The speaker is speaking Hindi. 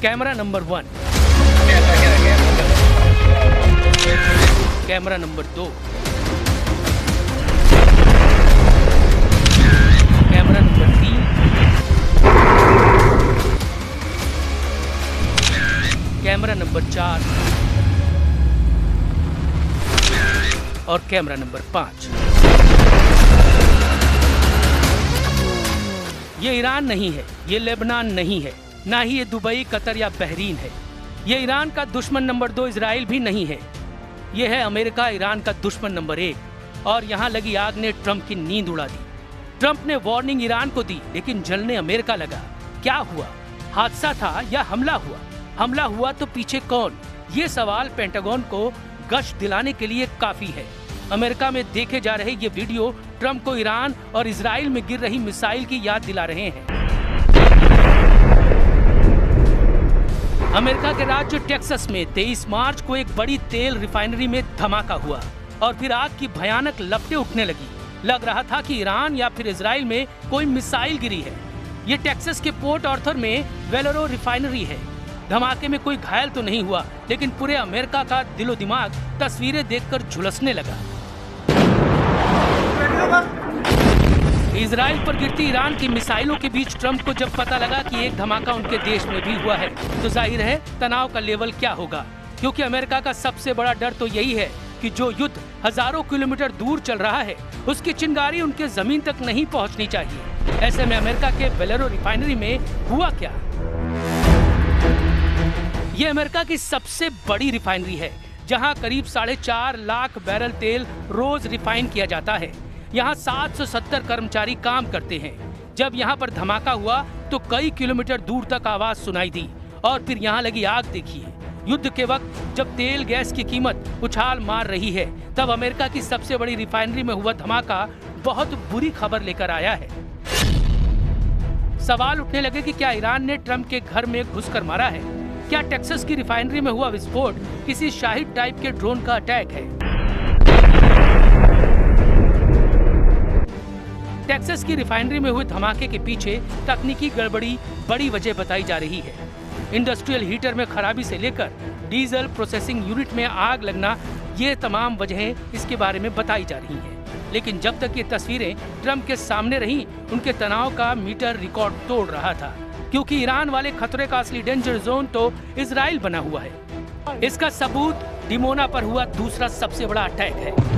Camera number 1, camera number 2, camera number 3, camera number 4 और कैमरा नंबर 5। ये ईरान नहीं है, ये लेबनान नहीं है, ना ही ये दुबई, कतर या बहरीन है। ये ईरान का दुश्मन नंबर 2 इजराइल भी नहीं है। ये है अमेरिका, ईरान का दुश्मन नंबर 1। और यहाँ लगी आग ने ट्रंप की नींद उड़ा दी। ट्रंप ने वार्निंग ईरान को दी, लेकिन जलने अमेरिका लगा। क्या हुआ? हादसा था या हमला हुआ? हमला हुआ तो पीछे कौन? ये सवाल पेंटागन को गश्त दिलाने के लिए काफी है। अमेरिका में देखे जा रहे ये वीडियो ट्रंप को ईरान और इजराइल में गिर रही मिसाइल की याद दिला रहे हैं। अमेरिका के राज्य टेक्सास में 23 मार्च को एक बड़ी तेल रिफाइनरी में धमाका हुआ और फिर आग की भयानक लपटें उठने लगी। लग रहा था कि ईरान या फिर इजराइल में कोई मिसाइल गिरी है। ये टेक्सास के पोर्ट ऑर्थर में वेलोरो रिफाइनरी है। धमाके में कोई घायल तो नहीं हुआ, लेकिन पूरे अमेरिका का दिलो दिमाग तस्वीरें देखकर झुलसने लगा। इजराइल पर गिरती ईरान की मिसाइलों के बीच ट्रंप को जब पता लगा कि एक धमाका उनके देश में भी हुआ है, तो जाहिर है तनाव का लेवल क्या होगा। क्योंकि अमेरिका का सबसे बड़ा डर तो यही है कि जो युद्ध हजारों किलोमीटर दूर चल रहा है, उसकी चिंगारी उनके जमीन तक नहीं पहुंचनी चाहिए। ऐसे में अमेरिका के वेलोरो रिफाइनरी में हुआ क्या? ये अमेरिका की सबसे बड़ी रिफाइनरी है, जहां करीब 4.5 लाख बैरल तेल रोज रिफाइन किया जाता है। यहाँ 770 कर्मचारी काम करते हैं। जब यहाँ पर धमाका हुआ तो कई किलोमीटर दूर तक आवाज सुनाई दी। और फिर यहाँ लगी आग देखिए। युद्ध के वक्त जब तेल गैस की कीमत उछाल मार रही है, तब अमेरिका की सबसे बड़ी रिफाइनरी में हुआ धमाका बहुत बुरी खबर लेकर आया है। सवाल उठने लगे कि क्या ईरान ने ट्रंप के घर में घुसकर मारा है? क्या टेक्सास की रिफाइनरी में हुआ विस्फोट किसी शाहिद टाइप के ड्रोन का अटैक है? टेक्सास की रिफाइनरी में हुए धमाके के पीछे तकनीकी गड़बड़ी बड़ी वजह बताई जा रही है। इंडस्ट्रियल हीटर में खराबी से लेकर डीजल प्रोसेसिंग यूनिट में आग लगना, ये तमाम वजहें इसके बारे में बताई जा रही हैं। लेकिन जब तक ये तस्वीरें ट्रंप के सामने रहीं, उनके तनाव का मीटर रिकॉर्ड तोड़ रहा था। क्योंकि ईरान वाले खतरे का असली डेंजर जोन तो इजराइल बना हुआ है। इसका सबूत डिमोना पर हुआ दूसरा सबसे बड़ा अटैक है।